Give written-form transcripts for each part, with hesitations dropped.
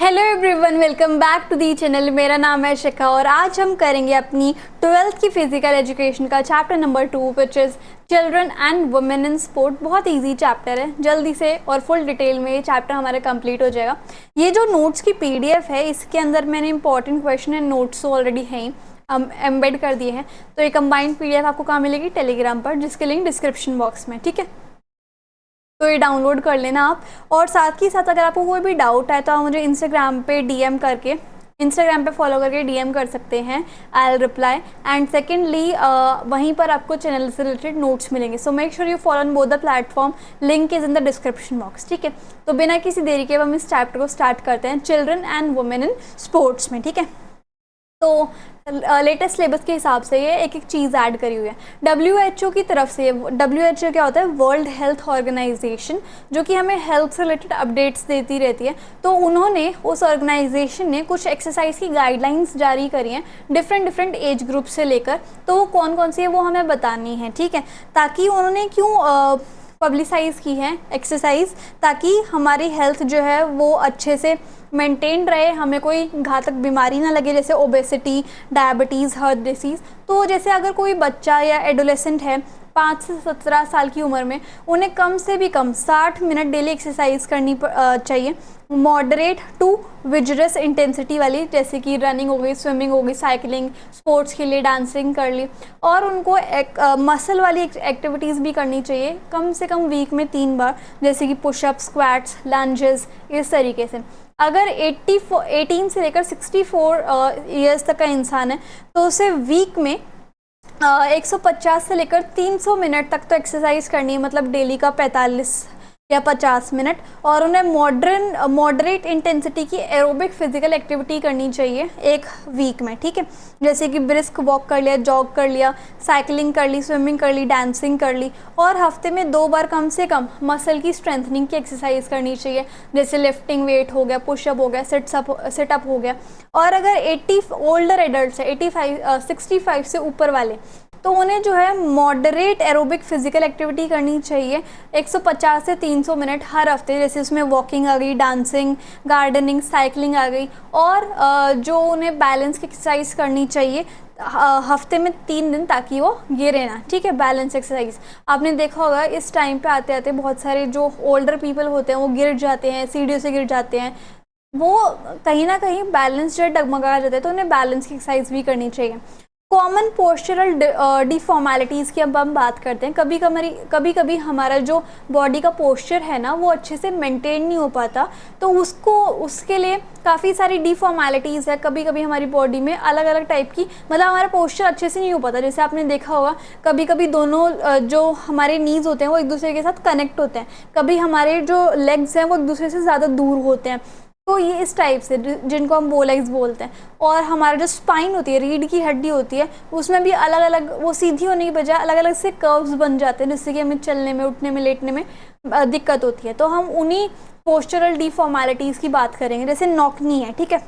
Hello everyone, welcome back to the channel. मेरा नाम है शिखा और आज हम करेंगे अपनी 12th की फिजिकल एजुकेशन का chapter number 2 which is children and women in sport. बहुत इजी चैप्टर है, जल्दी से और फुल डिटेल में ये चैप्टर हमारा कंप्लीट हो जाएगा। ये जो नोट्स की पीडीएफ है इसके अंदर मैंने इंपॉर्टेंट क्वेश्चन एंड नोट्स तो ऑलरेडी हैं एम्बेड कर दिए हैं। तो ये कंबाइंड पीडीएफ आपको कहाँ मिलेगी? टेलीग्राम पर, जिसके लिंक डिस्क्रिप्शन बॉक्स में, ठीक है। तो ये डाउनलोड कर लेना आप। और साथ ही साथ अगर आपको कोई भी डाउट है तो आप मुझे इंस्टाग्राम पे फॉलो करके डीएम कर सकते हैं। I will reply. And secondly वहीं पर आपको चैनल से रिलेटेड नोट्स मिलेंगे। So make sure you follow on both the platform. Link is in the description box, ठीक है। तो बिना किसी देरी के हम इस चैप्टर को स्टार्ट करते हैं, children and women in sports में, ठीक है। तो लेटेस्ट सिलेबस के हिसाब से ये एक एक चीज़ ऐड करी हुई है WHO की तरफ से। WHO क्या होता है? वर्ल्ड हेल्थ ऑर्गेनाइजेशन, जो कि हमें हेल्थ से रिलेटेड अपडेट्स देती रहती है। तो उन्होंने, उस ऑर्गेनाइजेशन ने कुछ एक्सरसाइज की गाइडलाइंस जारी करी हैं डिफरेंट एज ग्रुप से लेकर। तो वो कौन कौन सी है वो हमें बतानी है, ठीक है। ताकि उन्होंने क्यों पब्लिसाइज़ की है एक्सरसाइज, ताकि हमारी हेल्थ जो है वो अच्छे से मेंटेन रहे, हमें कोई घातक बीमारी ना लगे, जैसे ओबेसिटी, डायबिटीज़, हार्ट डिसीज़। तो जैसे अगर कोई बच्चा या एडोलेसेंट है 5 से 17 साल की उम्र में, उन्हें कम से भी कम 60 मिनट डेली एक्सरसाइज करनी चाहिए, मॉडरेट टू विजरस इंटेंसिटी वाली, जैसे कि रनिंग हो गई, स्विमिंग हो गई, साइकिलिंग, स्पोर्ट्स के लिए डांसिंग कर ली। और उनको मसल वाली एक्टिविटीज़ भी करनी चाहिए, कम से कम वीक में 3 बार, जैसे कि पुशअप, स्क्वाट्स, लंजेस, इस तरीके से। अगर 18 से लेकर 64 ईयर्स तक का इंसान है तो उसे वीक में 150 से लेकर 300 मिनट तक तो एक्सरसाइज करनी है, मतलब डेली का 45 या 50 मिनट। और उन्हें मॉडरेट इंटेंसिटी की एरोबिक फिजिकल एक्टिविटी करनी चाहिए एक वीक में, ठीक है। जैसे कि ब्रिस्क वॉक कर लिया, जॉग कर लिया, साइकिलिंग कर ली, स्विमिंग कर ली, डांसिंग कर ली। और हफ्ते में 2 बार कम से कम मसल की स्ट्रेंथनिंग की एक्सरसाइज करनी चाहिए, जैसे लिफ्टिंग वेट हो गया, पुशअप हो गया, सिटअप हो गया। और अगर 80 ओल्डर एडल्ट है, 65 से ऊपर वाले, तो उन्हें जो है मॉडरेट एरोबिक फिजिकल एक्टिविटी करनी चाहिए 150 से 300 मिनट हर हफ्ते, जैसे उसमें वॉकिंग आ गई, डांसिंग, गार्डनिंग, साइकिलिंग आ गई। और जो उन्हें बैलेंस की एक्सरसाइज करनी चाहिए हफ्ते में 3 दिन, ताकि वो गिरे ना, ठीक है। बैलेंस एक्सरसाइज आपने देखा होगा, इस टाइम पे आते आते बहुत सारे जो ओल्डर पीपल होते हैं वो गिर जाते हैं, सीढ़ियों से गिर जाते हैं, वो कहीं ना कहीं बैलेंस जो डगमगा जाता है। तो उन्हें बैलेंस की एक्सरसाइज भी करनी चाहिए। कॉमन पोस्चरल डिफॉर्मेलिटीज़ की अब हम बात करते हैं। कभी कभी हमारा जो बॉडी का पोस्चर है ना वो अच्छे से मेंटेन नहीं हो पाता, तो उसके लिए काफ़ी सारी डिफॉर्मेलिटीज़ है। कभी कभी हमारी बॉडी में अलग अलग टाइप की, मतलब हमारा पोस्चर अच्छे से नहीं हो पाता। जैसे आपने देखा होगा, कभी कभी दोनों जो हमारे नीज़ होते हैं वो एक दूसरे के साथ कनेक्ट होते हैं, कभी हमारे जो लेग्स हैं वो एक दूसरे से ज़्यादा दूर होते हैं। तो ये इस टाइप से, जिनको हम बोलेग्स बोलते हैं। और हमारा जो स्पाइन होती है, रीढ़ की हड्डी होती है, उसमें भी अलग अलग, वो सीधी होने की बजाय अलग अलग से कर्व्स बन जाते हैं, जिससे कि हमें चलने में, उठने में, लेटने में दिक्कत होती है। तो हम उन्हीं पोस्चरल डिफॉर्मेलिटीज़ की बात करेंगे। जैसे नौकनी है, ठीक है।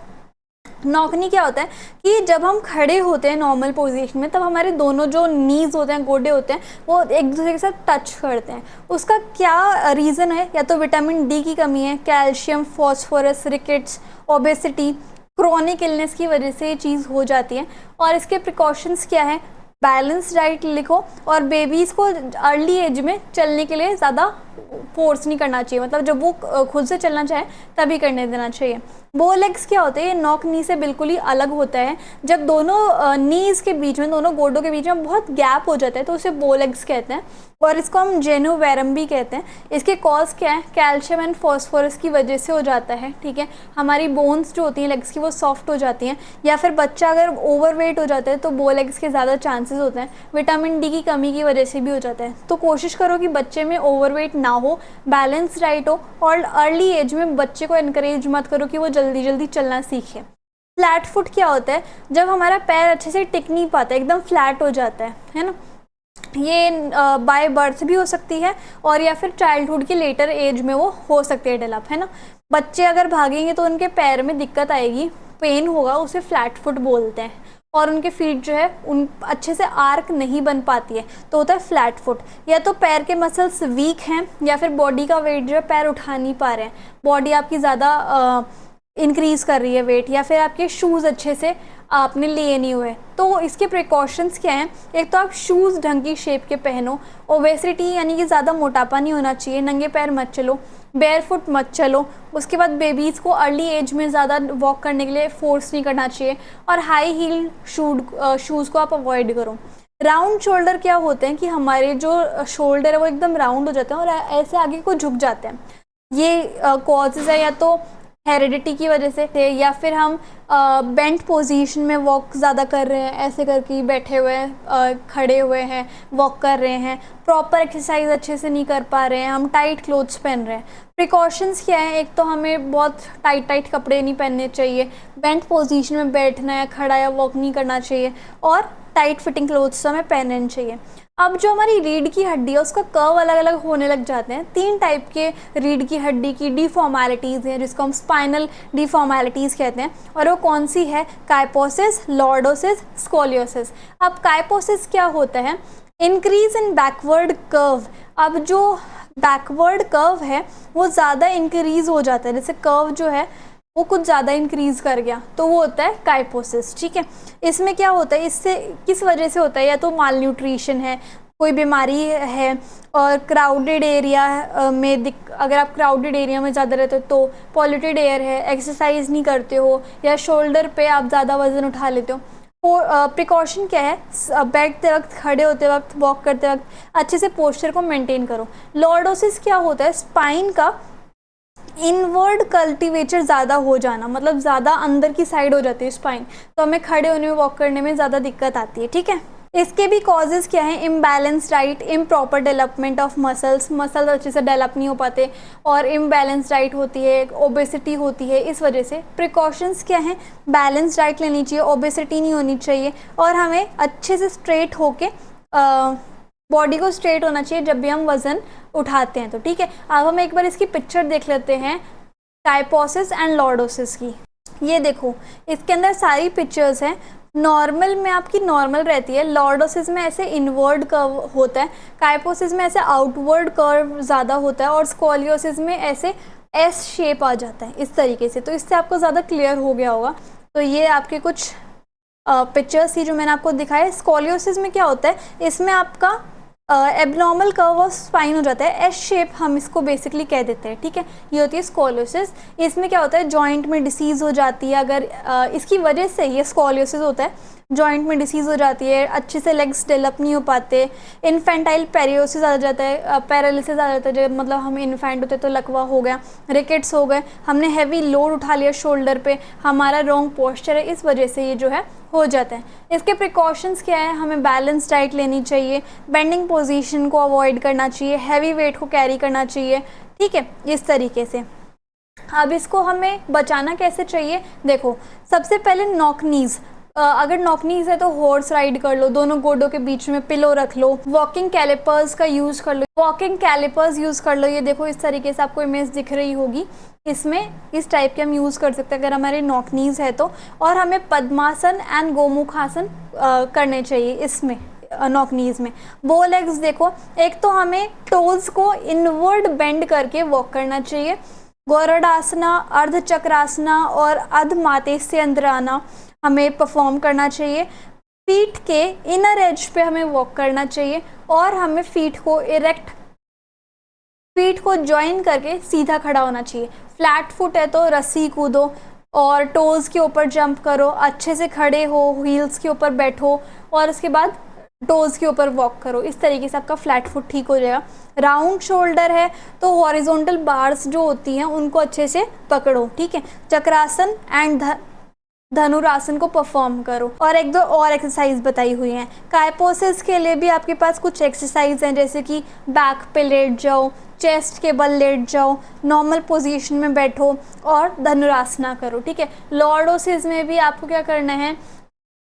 नौकनी क्या होता है कि जब हम खड़े होते हैं नॉर्मल पोजीशन में, तब हमारे दोनों जो नीज़ होते हैं, गोडे होते हैं, वो एक दूसरे के साथ टच करते हैं। उसका क्या रीज़न है? या तो विटामिन डी की कमी है, calcium, phosphorus, rickets, obesity, chronic illness की वजह से ये चीज़ हो जाती है। और इसके प्रिकॉशंस क्या है? बैलेंस डाइट लिखो। और बेबीज़ को अर्ली एज में चलने के लिए ज़्यादा फोर्स नहीं करना चाहिए, मतलब जब वो खुद से चलना चाहे तभी करने देना चाहिए। बो लेग्स क्या होते हैं? नॉक नी से बिल्कुल ही अलग होता है। जब दोनों नीज़ के बीच में, दोनों गोडों के बीच में बहुत गैप हो जाता है तो उसे बो लेग्स कहते हैं। और इसको हम जेनोवेरम भी कहते हैं। इसके कॉज क्या है? कैल्शियम एंड फॉस्फोरस की वजह से हो जाता है, ठीक है। हमारी बोन्स जो होती हैं लेग्स की वो सॉफ्ट हो जाती हैं। या फिर बच्चा अगर ओवरवेट हो जाता है तो बो लेग्स के ज़्यादा चांसेस होते हैं। विटामिन डी की कमी की वजह से भी हो जाता है। तो कोशिश करो कि बच्चे में ओवरवेट ना हो, बैलेंस डाइट हो। और अर्ली एज में बच्चे को इनकरेज मत करो कि वो जल्दी जल्दी चलना सीखे। फ्लैट फुट क्या होता है? जब हमारा पैर अच्छे से टिक नहीं पाता, एकदम फ्लैट हो जाता है ना। ये बाय बर्थ भी हो सकती है, और या फिर चाइल्डहुड की लेटर एज में वो हो सकती है डेवलप, है ना। बच्चे अगर भागेंगे तो उनके पैर में दिक्कत आएगी, पेन होगा, उसे फ्लैट फुट बोलते हैं। और उनके फीट जो है उन अच्छे से आर्क नहीं बन पाती है, तो होता है फ्लैट फुट। या तो पैर के मसल्स वीक हैं, या फिर बॉडी का वेट जो है पैर उठा नहीं पा रहे हैं, बॉडी आपकी ज़्यादा इंक्रीज़ कर रही है वेट, या फिर आपके शूज़ अच्छे से आपने लिए नहीं हुए। तो इसके प्रिकॉशंस क्या हैं? एक तो आप शूज़ ढंग की शेप के पहनो, ओबेसिटी यानी कि ज़्यादा मोटापा नहीं होना चाहिए, नंगे पैर मत चलो, बेयरफुट मत चलो। उसके बाद बेबीज़ को अर्ली एज में ज़्यादा वॉक करने के लिए फोर्स नहीं करना चाहिए, और हाई हील शूज़ को आप अवॉइड करो। राउंड शोल्डर क्या होते हैं कि हमारे जो शोल्डर है वो एकदम राउंड हो जाते हैं और ऐसे आगे को झुक जाते हैं। ये कॉजेज़ है या तो हेरिडिटी की वजह से, या फिर हम बेंट पोजीशन में वॉक ज़्यादा कर रहे हैं, ऐसे करके बैठे हुए हैं, खड़े हुए हैं, वॉक कर रहे हैं, प्रॉपर एक्सरसाइज अच्छे से नहीं कर पा रहे हैं, हम टाइट क्लोथ्स पहन रहे हैं। प्रिकॉशंस क्या है? एक तो हमें बहुत टाइट कपड़े नहीं पहनने चाहिए, बेंट पोजीशन में बैठना या खड़ा या वॉक नहीं करना चाहिए, और टाइट फिटिंग क्लोथ्स हमें पहनने चाहिए। अब जो हमारी रीढ़ की हड्डी है उसका कर्व अलग अलग होने लग जाते हैं। 3 टाइप के रीढ़ की हड्डी की डिफॉर्मेलिटीज़ हैं, जिसको हम स्पाइनल डिफॉर्मेलिटीज़ कहते हैं, और वो कौन सी है? काइपोसिस, लॉर्डोसिस, स्कोलियोसिस। अब काइपोसिस क्या होता है? Increase in backward curve. अब जो बैकवर्ड कर्व है वो ज़्यादा इंक्रीज हो जाता है, जैसे कर्व जो है वो कुछ ज़्यादा इंक्रीज़ कर गया, तो वो होता है काइपोसिस। ठीक है, इसमें क्या होता है, इससे किस वजह से होता है? या तो माल न्यूट्रिशन है, कोई बीमारी है, और क्राउडेड एरिया में अगर आप क्राउडेड एरिया में ज़्यादा रहते हो, तो पॉल्यूटेड एयर है, एक्सरसाइज नहीं करते हो, या शोल्डर पे आप ज़्यादा वज़न उठा लेते हो। प्रिकॉशन क्या है? बैठते वक्त, खड़े होते वक्त, वॉक करते वक्त अच्छे से पोस्चर को मेंटेन करो। लॉर्डोसिस क्या होता है? स्पाइन का इनवर्ड कल्टीवेचर ज़्यादा हो जाना, मतलब ज़्यादा अंदर की साइड हो जाती है स्पाइन, तो हमें खड़े होने में, वॉक करने में ज़्यादा दिक्कत आती है। ठीक है, इसके भी कॉजेज़ क्या हैं? Imbalance diet, improper development of muscles अच्छे से डेवलप नहीं हो पाते, और इम्बैलेंस डाइट होती है, ओबेसिटी होती है, इस वजह से। प्रिकॉशंस क्या हैं? बैलेंस डाइट लेनी चाहिए, ओबेसिटी नहीं होनी चाहिए, और हमें अच्छे से स्ट्रेट होके बॉडी को स्ट्रेट होना चाहिए जब भी हम वज़न उठाते हैं। तो ठीक है, अब हम एक बार इसकी पिक्चर देख लेते हैं काइपोसिस एंड लॉर्डोसिस की। ये देखो, इसके अंदर सारी पिक्चर्स हैं। नॉर्मल में आपकी नॉर्मल रहती है, लॉर्डोसिस में ऐसे इनवर्ड कर्व होता है, काइपोसिस में ऐसे आउटवर्ड कर्व ज़्यादा होता है, और स्कोलियोसिस में ऐसे एस शेप आ जाता है, इस तरीके से। तो इससे आपको ज़्यादा क्लियर हो गया होगा। तो ये आपके कुछ पिक्चर्स थी जो मैंने आपको दिखाया। स्कोलियोसिस में क्या होता है? इसमें आपका एबनॉर्मल कर्व ऑफ स्पाइन हो जाता है, एस शेप हम इसको बेसिकली कह देते हैं। ठीक है, ये होती है स्कोलियोसिस। इसमें क्या होता है? जॉइंट में डिसीज़ हो जाती है, अगर इसकी वजह से ये स्कोलियोसिस होता है, जॉइंट में डिसीज़ हो जाती है, अच्छे से लेग्स डेवलप नहीं हो पाते, इन्फेंटाइल पेरियोसिस आ जाता है, पैरालिसिस आ जाता है, जब मतलब हम इन्फेंट होते तो लकवा हो गया, रिकेट्स हो गए, हमने हैवी लोड उठा लिया शोल्डर पे, हमारा रॉन्ग पोस्चर है, इस वजह से ये जो है हो जाता है। इसके प्रिकॉशंस क्या है? हमें बैलेंस डाइट लेनी चाहिए, बेंडिंग पोजीशन को अवॉइड करना चाहिए, हैवी वेट को कैरी करना चाहिए। ठीक है, इस तरीके से। अब इसको हमें बचाना कैसे चाहिए? देखो, सबसे पहले नॉक नीज, अगर नॉक नीज है तो हॉर्स राइड कर लो, दोनों गोडों के बीच में पिलो रख लो, वॉकिंग कैलिपर्स का यूज़ कर लो, वॉकिंग कैलिपर्स यूज़ कर लो। ये देखो, इस तरीके से आपको इमेज दिख रही होगी, इसमें इस टाइप के हम यूज़ कर सकते हैं अगर हमारे नॉक नीज है तो। और हमें पद्मासन एंड गोमुखासन करने चाहिए इसमें, नॉक नीज में। बो लेग्स देखो, एक तो हमें टोज को इनवर्ड बेंड करके वॉक करना चाहिए, गौरडासना, अर्धचक्रासना और अर्धमातेस्यंद्राना हमें परफॉर्म करना चाहिए। फीट के इनर एज पे हमें वॉक करना चाहिए, और हमें फीट को ज्वाइन करके सीधा खड़ा होना चाहिए। फ्लैट फुट है तो रस्सी कूदो, और टोज़ के ऊपर जंप करो, अच्छे से खड़े हो, हील्स के ऊपर बैठो, और उसके बाद टोज़ के ऊपर वॉक करो। इस तरीके से आपका फ्लैट फुट ठीक हो जाएगा। राउंड शोल्डर है तो हॉरिजॉन्टल बार्स जो होती हैं उनको अच्छे से पकड़ो। ठीक है, चक्रासन एंड धनुरासन को परफॉर्म करो। और एक दो और एक्सरसाइज बताई हुई हैं। काइपोसिस के लिए भी आपके पास कुछ एक्सरसाइज हैं, जैसे कि बैक पे लेट जाओ, चेस्ट के बल लेट जाओ, नॉर्मल पोजीशन में बैठो, और धनुरासना करो। ठीक है, लॉर्डोसिस में भी आपको क्या करना है?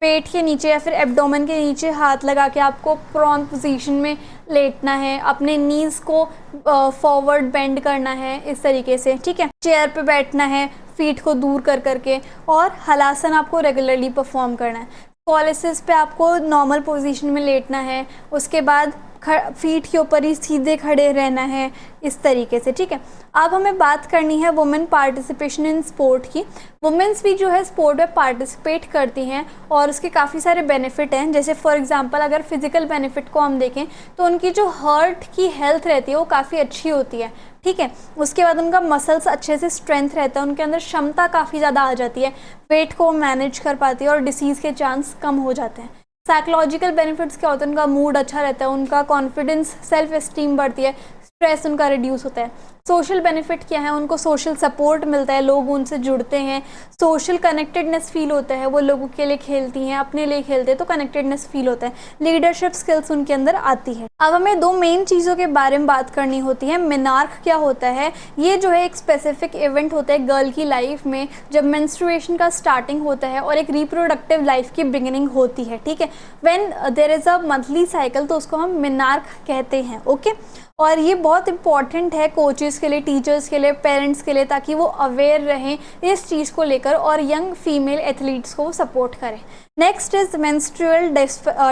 पेट के नीचे या फिर एब्डोमेन के नीचे हाथ लगा के आपको प्रॉन पोजीशन में लेटना है, अपने नीज को फॉरवर्ड बेंड करना है, इस तरीके से। ठीक है, चेयर पे बैठना है, फीट को दूर कर करके, और हलासन आपको रेगुलरली परफॉर्म करना है। स्कोलियोसिस पे आपको नॉर्मल पोजीशन में लेटना है, उसके बाद फीट के ऊपर ही सीधे खड़े रहना है, इस तरीके से, ठीक है। अब हमें बात करनी है वुमेन पार्टिसिपेशन इन स्पोर्ट की। वुमेन्स भी जो है स्पोर्ट में पार्टिसिपेट करती हैं और उसके काफ़ी सारे बेनिफिट हैं। जैसे फॉर एग्जांपल अगर फिजिकल बेनिफिट को हम देखें तो उनकी जो हार्ट की हेल्थ रहती है वो काफ़ी अच्छी होती है, ठीक है। उसके बाद उनका मसल्स अच्छे से स्ट्रेंथ रहता है, उनके अंदर क्षमता काफ़ी ज़्यादा आ जाती है, वेट को मैनेज कर पाती है और डिसीज़ के चांस कम हो जाते हैं। साइकोलॉजिकल बेनिफिट्स क्या होते हैं, उनका मूड अच्छा रहता है, उनका कॉन्फिडेंस सेल्फ एस्टीम बढ़ती है, स्ट्रेस उनका रिड्यूस होता है। सोशल बेनिफिट क्या है, उनको सोशल सपोर्ट मिलता है, लोग उनसे जुड़ते हैं, सोशल कनेक्टेडनेस फील होता है, वो लोगों के लिए खेलती हैं, अपने लिए खेलते हैं तो कनेक्टेडनेस फील होता है, लीडरशिप स्किल्स उनके अंदर आती है। अब हमें दो मेन चीज़ों के बारे में बात करनी होती है। मेनार्क क्या होता है, ये जो है एक स्पेसिफिक इवेंट होता है गर्ल की लाइफ में जब मेंस्ट्रुएशन का स्टार्टिंग होता है और एक रिप्रोडक्टिव लाइफ की बिगिनिंग होती है, ठीक है। When there is a monthly cycle तो उसको हम मेनार्क कहते हैं, ओके। और ये बहुत इंपॉर्टेंट है कोचेस के लिए, टीचर्स के लिए, पेरेंट्स के लिए, ताकि वो अवेयर रहें इस चीज़ को लेकर और यंग फीमेल एथलीट्स को सपोर्ट करें। Next is menstrual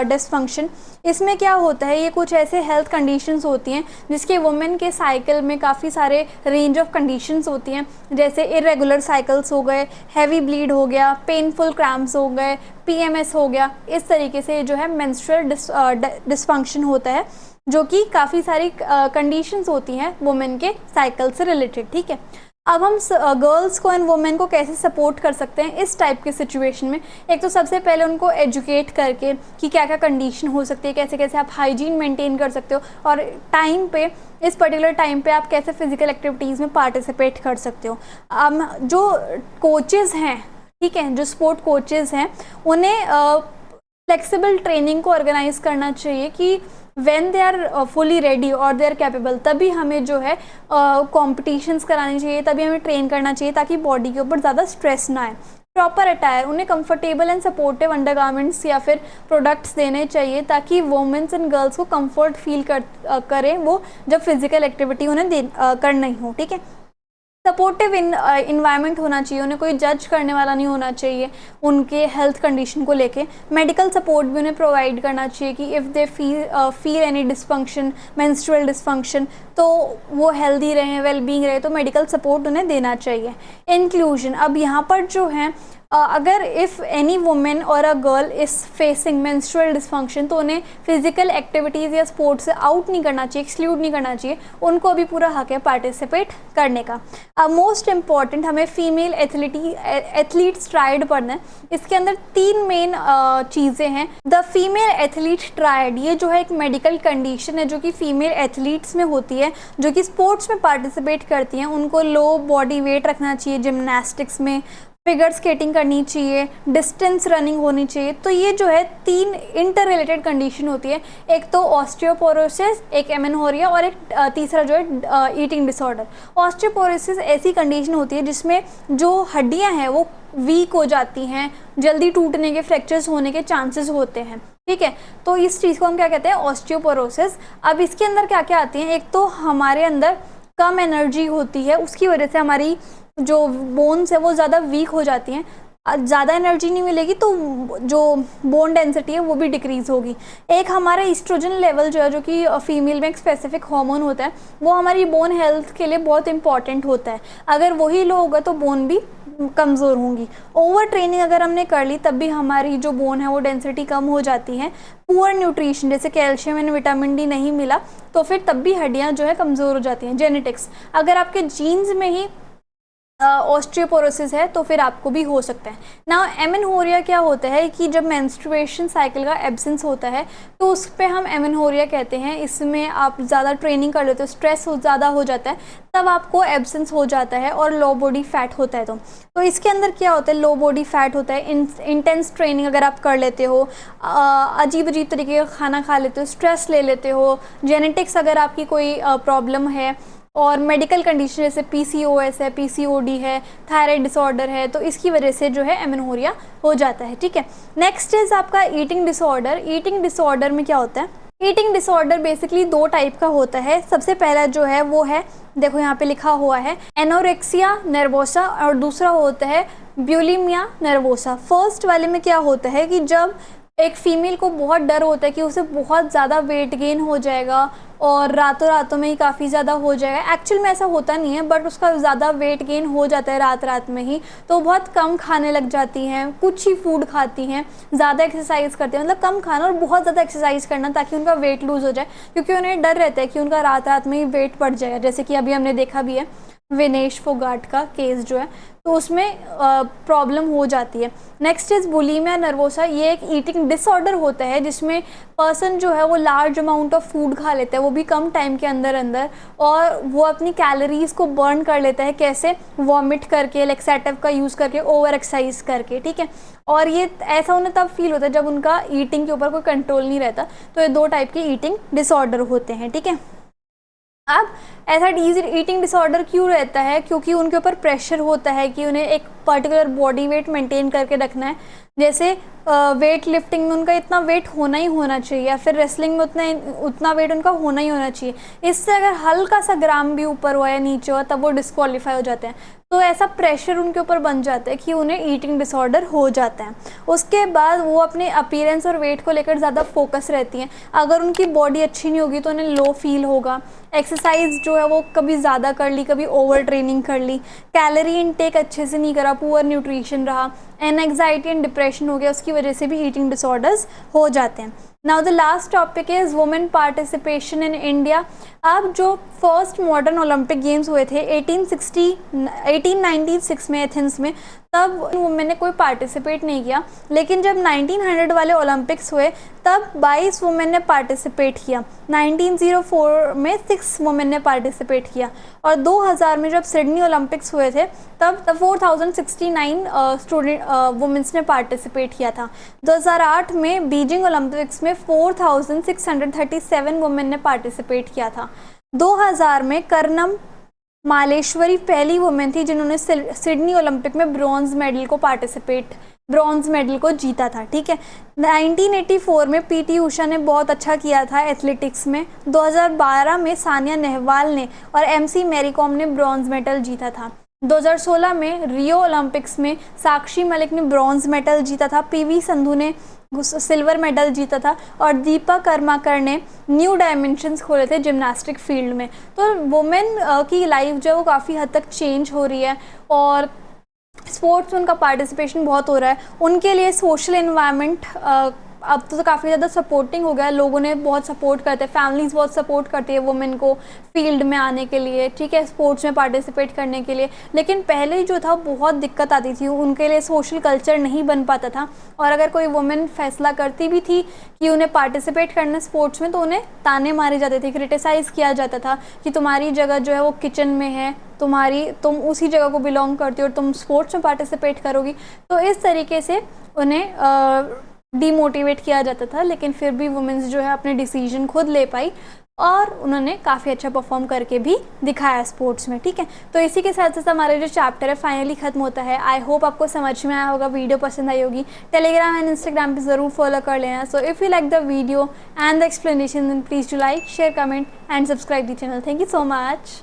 dysfunction. इसमें क्या होता है, ये कुछ ऐसे हेल्थ कंडीशंस होती हैं जिसके वुमेन के साइकिल में काफ़ी सारे रेंज ऑफ कंडीशंस होती हैं, जैसे इरेगुलर साइकिल्स हो गए, हैवी ब्लीड हो गया, पेनफुल क्रैम्प्स हो गए, पीएमएस हो गया। इस तरीके से जो है मेंस्ट्रुअल डिसफंक्शन होता है, जो कि काफ़ी सारी कंडीशंस होती हैं वुमेन के साइकिल से रिलेटेड, ठीक है। अब हम गर्ल्स को एंड वुमेन को कैसे सपोर्ट कर सकते हैं इस टाइप के सिचुएशन में। एक तो सबसे पहले उनको एजुकेट करके कि क्या क्या कंडीशन हो सकती है, कैसे कैसे आप हाइजीन मेंटेन कर सकते हो और टाइम पे, इस पर्टिकुलर टाइम पे आप कैसे फिजिकल एक्टिविटीज़ में पार्टिसिपेट कर सकते हो। जो कोचेज़ हैं, ठीक है, जो स्पोर्ट कोचेज़ हैं, उन्हें फ्लेक्सिबल ट्रेनिंग को ऑर्गेनाइज करना चाहिए कि when they are fully ready और दे आर कैपेबल, तभी हमें जो है कॉम्पिटिशन्स करानी चाहिए, तभी हमें ट्रेन करना चाहिए ताकि बॉडी के ऊपर ज़्यादा स्ट्रेस ना आए। प्रॉपर अटायर, उन्हें कंफर्टेबल एंड सपोर्टिव अंडरगारमेंट्स या फिर प्रोडक्ट्स देने चाहिए ताकि वुमेन्स एंड गर्ल्स को कंफर्ट फील करें वो जब फिजिकल एक्टिविटी उन्हें करनी हो, ठीक है। सपोर्टिव इन्वायरमेंट होना चाहिए, उन्हें कोई जज करने वाला नहीं होना चाहिए उनके हेल्थ कंडीशन को लेके। मेडिकल सपोर्ट भी उन्हें प्रोवाइड करना चाहिए कि if they feel any dysfunction, menstrual dysfunction, तो वो हेल्दी रहें, वेल बीइंग रहे, तो मेडिकल सपोर्ट उन्हें देना चाहिए। इंक्लूजन, अब यहाँ पर जो है अगर इफ़ एनी वुमेन और a girl is facing menstrual dysfunction तो उन्हें फिजिकल एक्टिविटीज़ या स्पोर्ट्स से आउट नहीं करना चाहिए, एक्सक्लूड नहीं करना चाहिए, उनको भी पूरा हक है पार्टिसिपेट करने का। अब मोस्ट इम्पॉर्टेंट, हमें फीमेल एथलीट्स ट्रायड पढ़ना है। इसके अंदर तीन मेन चीज़ें हैं। द फीमेल एथलीट ट्रायड, ये जो है एक मेडिकल कंडीशन है जो कि फीमेल एथलीट्स में होती है जो कि स्पोर्ट्स में पार्टिसिपेट करती हैं। उनको लो बॉडी वेट रखना चाहिए, जिमनास्टिक्स में फिगर स्केटिंग करनी चाहिए, डिस्टेंस रनिंग होनी चाहिए। तो ये जो है तीन इंटर रिलेटेड कंडीशन होती है, एक तो ऑस्टियोपोरोसिस, एक एमेनोरिया और एक तीसरा जो है ईटिंग डिसऑर्डर। ऑस्टियोपोरोसिस ऐसी कंडीशन होती है जिसमें जो हड्डियां हैं वो वीक हो जाती हैं, जल्दी टूटने के, फ्रैक्चर्स होने के चांसेस होते हैं, ठीक है। तो इस चीज़ को हम क्या कहते हैं, ऑस्टियोपोरोसिस। अब इसके अंदर क्या क्या आती हैं, एक तो हमारे अंदर कम एनर्जी होती है, उसकी वजह से हमारी जो बोन्स है वो ज़्यादा वीक हो जाती हैं। ज़्यादा एनर्जी नहीं मिलेगी तो जो बोन डेंसिटी है वो भी डिक्रीज़ होगी। एक हमारा ईस्ट्रोजन लेवल जो है, जो कि फीमेल में एक स्पेसिफिक हार्मोन होता है, वो हमारी बोन हेल्थ के लिए बहुत इंपॉर्टेंट होता है। अगर वही लो होगा तो बोन भी कमज़ोर होंगी। ओवर ट्रेनिंग अगर हमने कर ली तब भी हमारी जो बोन है वो डेंसिटी कम हो जाती है। पुअर न्यूट्रिशन, जैसे कैल्शियम एंड विटामिन डी नहीं मिला तो फिर तब भी हड्डियाँ जो है कमज़ोर हो जाती हैं। जेनेटिक्स, अगर आपके जीन्स में ही ऑस्टियोपोरोसिस है तो फिर आपको भी हो सकता है ना। एमेनोरिया क्या होता है कि जब मेंस्ट्रुएशन साइकिल का एब्सेंस होता है तो उस पर हम एमेनोरिया कहते हैं। इसमें आप ज़्यादा ट्रेनिंग कर लेते हो, स्ट्रेस ज़्यादा हो जाता है, तब आपको एब्सेंस हो जाता है और लो बॉडी फैट होता है। तो इसके अंदर क्या होता है, लो बॉडी फैट होता है। इंटेंस ट्रेनिंग अगर आप कर लेते हो, अजीब अजीब तरीके का खाना खा लेते हो, स्ट्रेस ले लेते हो, जेनेटिक्स अगर आपकी कोई प्रॉब्लम है, और मेडिकल कंडीशन जैसे पीसीओएस है, पीसीओडी है, थायराइड डिसऑर्डर है, तो इसकी वजह से जो है एमेनोरिया हो जाता है, ठीक है। नेक्स्ट इज आपका ईटिंग डिसऑर्डर। ईटिंग डिसऑर्डर में क्या होता है, ईटिंग डिसऑर्डर बेसिकली दो टाइप का होता है। सबसे पहला जो है वो है, देखो यहाँ पे लिखा हुआ है, एनोरेक्सिया नर्वोसा, और दूसरा होता है ब्यूलिमिया नर्वोसा। फर्स्ट वाले में क्या होता है कि जब एक फ़ीमेल को बहुत डर होता है कि उसे बहुत ज़्यादा वेट गेन हो जाएगा और रातों-रातों में ही काफ़ी ज़्यादा हो जाएगा। एक्चुअल में ऐसा होता नहीं है, बट उसका ज़्यादा वेट गेन हो जाता है रात-रात में ही, तो बहुत कम खाने लग जाती हैं, कुछ ही फूड खाती हैं, ज़्यादा एक्सरसाइज़ करती हैं, मतलब कम खाना और बहुत ज़्यादा एक्सरसाइज़ करना ताकि उनका वेट लूज़ हो जाए, क्योंकि उन्हें डर रहता है कि उनका रात-रात में ही वेट बढ़ जाएगा। जैसे कि अभी हमने देखा भी है, विनेश फोगाट का केस जो है, तो उसमें प्रॉब्लम हो जाती है। Next is bulimia nervosa. ये एक ईटिंग डिसऑर्डर होता है जिसमें पर्सन जो है वो लार्ज अमाउंट ऑफ फूड खा लेता है, वो भी कम टाइम के अंदर और वो अपनी कैलोरीज़ को बर्न कर लेता है। कैसे? वॉमिट करके, लैक्सेटिव का यूज़ करके, ओवर एक्सरसाइज करके, ठीक है। और ये ऐसा उन्हें तब फील होता है जब उनका ईटिंग के ऊपर कोई कंट्रोल नहीं रहता। तो ये 2 टाइप के ईटिंग डिसऑर्डर होते हैं, ठीक है। अब ऐसा ईटिंग डिसऑर्डर क्यों रहता है? क्योंकि उनके ऊपर प्रेशर होता है कि उन्हें एक पर्टिकुलर बॉडी वेट मेंटेन करके रखना है। जैसे वेट लिफ्टिंग में उनका इतना वेट होना ही होना चाहिए, या फिर रेसलिंग में उतना वेट उनका होना ही होना चाहिए। इससे अगर हल्का सा ग्राम भी ऊपर हुआ या नीचे हुआ तब वो डिस्क्वालीफाई हो जाते हैं। तो ऐसा प्रेशर उनके ऊपर बन जाता है कि उन्हें ईटिंग डिसऑर्डर हो जाता है। उसके बाद वो अपने अपीयरेंस और वेट को लेकर ज़्यादा फोकस रहती हैं। अगर उनकी बॉडी अच्छी नहीं होगी तो उन्हें लो फील होगा। एक्सरसाइज जो है वो कभी ज़्यादा कर ली, कभी ओवर ट्रेनिंग कर ली, कैलोरी इनटेक अच्छे से नहीं करा, पुअर न्यूट्रिशन रहा, एंजाइटी एंड डिप्रेशन हो गया, उसकी वजह से भी ईटिंग डिसऑर्डर्स हो जाते हैं। Now the last topic is women participation in India. अब जो फर्स्ट मॉडर्न ओलंपिक गेम्स हुए थे 1896 में एथेंस में, तब वुमेन ने कोई पार्टिसिपेट नहीं किया। लेकिन जब 1900 वाले ओलंपिक्स हुए तब 22 वुमेन ने पार्टिसिपेट किया। 1904 में 6 वुमेन ने पार्टिसिपेट किया और 2000 में जब सिडनी ओलंपिक्स हुए थे तब 4069 स्टूडेंट वुमेन्स ने पार्टिसिपेट किया था। 2008 में बीजिंग ओलंपिक्स में 4637 वुमेन ने पार्टिसिपेट किया था। 2000 में कर्नम मालेश्वरी पहली वुमेन थी जिन्होंने सिडनी ओलंपिक में ब्रॉन्ज मेडल को जीता था, ठीक है। 1984 में पीटी उषा ने बहुत अच्छा किया था एथलेटिक्स में। 2012 में सानिया नेहवाल ने और एमसी मैरी कॉम ने ब्रॉन्ज मेडल जीता था। 2016 में रियो ओलंपिक्स में साक्षी मलिक ने ब्रॉन्ज मेडल जीता था, पीवी संधू ने सिल्वर मेडल जीता था और दीपा कर्माकर ने न्यू डायमेंशंस खोले थे जिम्नास्टिक फील्ड में। तो वुमेन की लाइफ जो है वो काफ़ी हद तक चेंज हो रही है और स्पोर्ट्स में उनका पार्टिसिपेशन बहुत हो रहा है। उनके लिए सोशल एनवायरनमेंट अब तो काफ़ी ज़्यादा सपोर्टिंग हो गया है, लोगों ने बहुत सपोर्ट करते हैं, फैमिलीज़ बहुत सपोर्ट करती है वुमेन को फील्ड में आने के लिए, ठीक है, स्पोर्ट्स में पार्टिसिपेट करने के लिए। लेकिन पहले जो था बहुत दिक्कत आती थी, उनके लिए सोशल कल्चर नहीं बन पाता था और अगर कोई वुमेन फैसला करती भी थी कि उन्हें पार्टिसिपेट करना स्पोर्ट्स में तो उन्हें ताने मारे जाते थे, क्रिटिसाइज़ किया जाता था कि तुम्हारी जगह जो है वो किचन में है, तुम उसी जगह को बिलोंग करती हो और तुम स्पोर्ट्स में पार्टिसिपेट करोगी। तो इस तरीके से उन्हें डीमोटिवेट किया जाता था। लेकिन फिर भी वुमेन्स जो है अपने डिसीजन खुद ले पाई और उन्होंने काफ़ी अच्छा परफॉर्म करके भी दिखाया स्पोर्ट्स में, ठीक है। तो इसी के साथ साथ हमारा जो चैप्टर है फाइनली खत्म होता है। आई होप आपको समझ में आया होगा, वीडियो पसंद आई होगी। टेलीग्राम एंड इंस्टाग्राम पे ज़रूर फॉलो कर लेना। So if you like the video and the explanation then please do like, share, comment and subscribe the channel. Thank you so much.